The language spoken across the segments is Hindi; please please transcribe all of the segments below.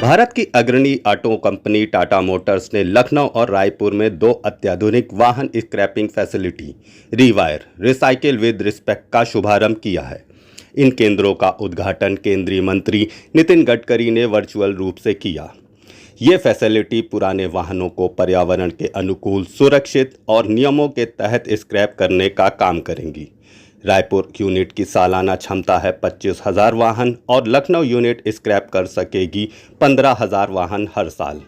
भारत की अग्रणी ऑटो कंपनी टाटा मोटर्स ने लखनऊ और रायपुर में दो अत्याधुनिक वाहन scrapping facility rewire recycle with respect का शुभारंभ किया है। इन केंद्रों का उद्घाटन केंद्रीय मंत्री नितिन गडकरी ने वर्चुअल रूप से किया। ये फैसिलिटी पुराने वाहनों को पर्यावरण के अनुकूल, सुरक्षित और नियमों के तहत स्क्रैप करने का काम करेंगी। रायपुर यूनिट की सालाना क्षमता है 25,000 वाहन और लखनऊ यूनिट स्क्रैप कर सकेगी 15,000 वाहन हर साल।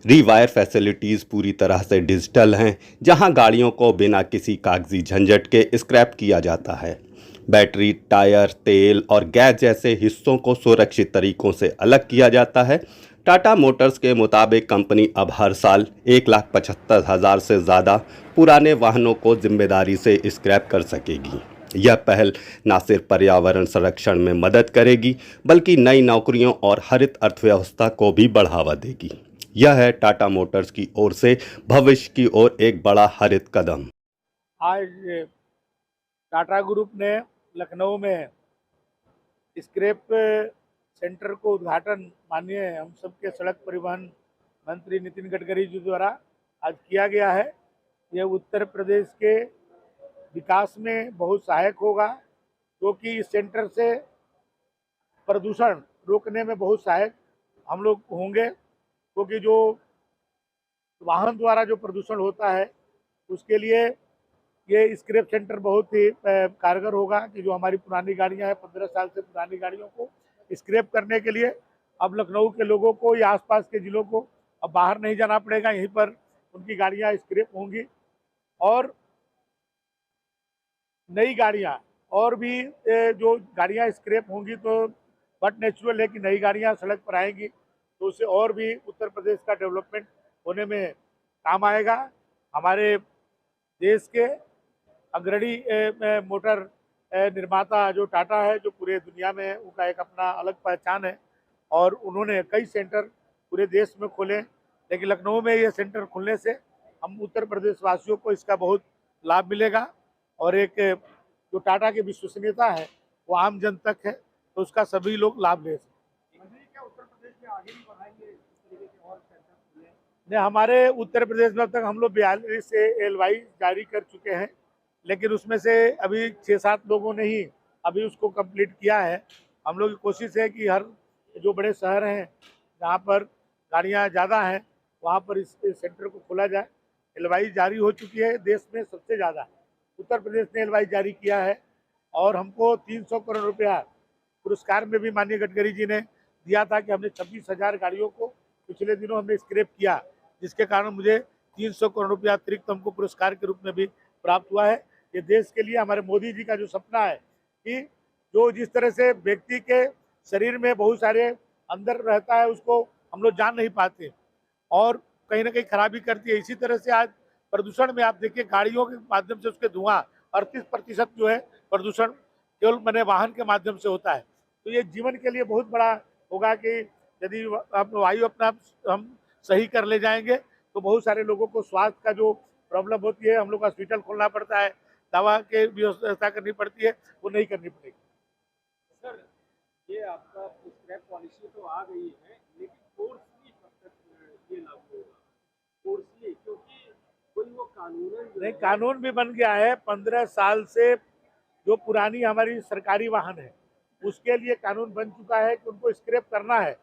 रीवायर फैसिलिटीज़ पूरी तरह से डिजिटल हैं, जहां गाड़ियों को बिना किसी कागजी झंझट के स्क्रैप किया जाता है। बैटरी, टायर, तेल और गैस जैसे हिस्सों को सुरक्षित तरीकों से अलग किया जाता है। टाटा मोटर्स के मुताबिक कंपनी अब हर साल 1,75,000 से ज़्यादा पुराने वाहनों को जिम्मेदारी से स्क्रैप कर सकेगी। यह पहल न सिर्फ पर्यावरण संरक्षण में मदद करेगी, बल्कि नई नौकरियों और हरित अर्थव्यवस्था को भी बढ़ावा देगी। यह है टाटा मोटर्स की ओर से भविष्य की ओर एक बड़ा हरित कदम। आज टाटा ग्रुप ने लखनऊ में स्क्रैप सेंटर को उद्घाटन माननीय हम सबके सड़क परिवहन मंत्री नितिन गडकरी जी द्वारा आज किया गया है। यह उत्तर प्रदेश के विकास में बहुत सहायक होगा, क्योंकि इस सेंटर से प्रदूषण रोकने में बहुत सहायक हम लोग होंगे, क्योंकि जो वाहन द्वारा जो प्रदूषण होता है उसके लिए ये स्क्रैप सेंटर बहुत ही कारगर होगा। कि जो हमारी पुरानी गाड़ियां हैं, 15 साल से पुरानी गाड़ियों को स्क्रैप करने के लिए अब लखनऊ के लोगों को या आसपास के ज़िलों को अब बाहर नहीं जाना पड़ेगा, यहीं पर उनकी गाड़ियां स्क्रैप होंगी। और नई गाड़ियां और भी जो गाड़ियां स्क्रैप होंगी तो बट नेचुरल है कि नई गाड़ियां सड़क पर आएंगी, तो उससे और भी उत्तर प्रदेश का डेवलपमेंट होने में काम आएगा। हमारे देश के अग्रणी मोटर निर्माता जो टाटा है, जो पूरे दुनिया में उनका एक अपना अलग पहचान है और उन्होंने कई सेंटर पूरे देश में खोले, लेकिन लखनऊ में ये सेंटर खुलने से हम उत्तर प्रदेश वासियों को इसका बहुत लाभ मिलेगा। और एक जो टाटा की विश्वसनीयता है वो आम जन तक है, तो उसका सभी लोग लाभ ले सकते हैं। हमारे उत्तर प्रदेश में अब तक हम लोग 42 LY जारी कर चुके हैं, लेकिन उसमें से अभी 6-7 लोगों ने ही अभी उसको कंप्लीट किया है। हम लोग की कोशिश है कि हर जो बड़े शहर हैं जहाँ पर गाड़ियाँ ज़्यादा हैं वहाँ पर इस सेंटर को खोला जाए। LY जारी हो चुकी है, देश में सबसे ज़्यादा उत्तर प्रदेश ने LY जारी किया है और हमको 300 करोड़ रुपया पुरस्कार में भी माननीय गडकरी जी ने दिया था कि हमने 26,000 गाड़ियों को पिछले दिनों हमने स्क्रैप किया, जिसके कारण मुझे 300 करोड़ रुपया अतिरिक्त हमको पुरस्कार के रूप में भी प्राप्त हुआ है। ये देश के लिए हमारे मोदी जी का जो सपना है कि जो जिस तरह से व्यक्ति के शरीर में बहुत सारे अंदर रहता है उसको हम लोग जान नहीं पाते और कहीं ना कहीं खराबी करती है, इसी तरह से आज प्रदूषण में आप देखिए गाड़ियों के माध्यम से उसके धुआं 38% जो है प्रदूषण केवल मैंने वाहन के माध्यम से होता है। तो ये जीवन के लिए बहुत बड़ा होगा कि यदि वायु अपना हम सही कर ले जाएंगे तो बहुत सारे लोगों को स्वास्थ्य का जो प्रॉब्लम होती है, हम लोग हॉस्पिटल खोलना पड़ता है, दवा की व्यवस्था करनी पड़ती है, वो नहीं करनी पड़ेगी। सर, ये आपका स्क्रैप पॉलिसी तो आ गई है, लेकिन फोर्सली कब तक ये लागू होगा? फोर्सली, क्योंकि कोई वो कानून नहीं, कानून भी बन गया है। 15 साल से जो पुरानी हमारी सरकारी वाहन है उसके लिए कानून बन चुका है कि उनको स्क्रैप करना है,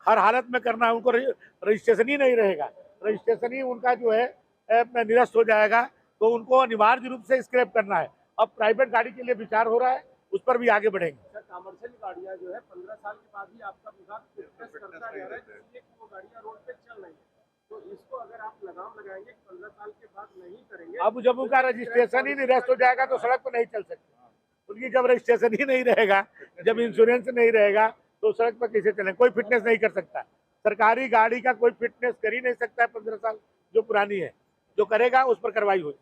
हर हालत में करना है। उनको रजिस्ट्रेशन ही नहीं रहेगा, रजिस्ट्रेशन ही उनका जो है निरस्त हो जाएगा, तो उनको अनिवार्य रूप से स्क्रैप करना है। अब प्राइवेट गाड़ी के लिए विचार हो रहा है, उस पर भी आगे बढ़ेंगे। सर, कमर्शियल गाड़ियाँ जो है 15 साल के बाद ही आपका विभाग फिटनेस करता जा रहा है, इसलिए कि वो गाड़ियाँ रोड पे चल रही है, तो इसको अगर आप लगाम लगाएंगे 15 साल के बाद नहीं करेंगे, अब जब उनका रजिस्ट्रेशन ही निरस्त हो जाएगा तो सड़क पर नहीं चल सकते। उनकी जब रजिस्ट्रेशन ही नहीं रहेगा, जब इंश्योरेंस नहीं रहेगा, तो सड़क पर कैसे चलें? कोई फिटनेस नहीं कर सकता। सरकारी गाड़ी का कोई फिटनेस कर ही नहीं सकता है 15 साल जो पुरानी है। जो करेगा उस पर कार्रवाई होगी।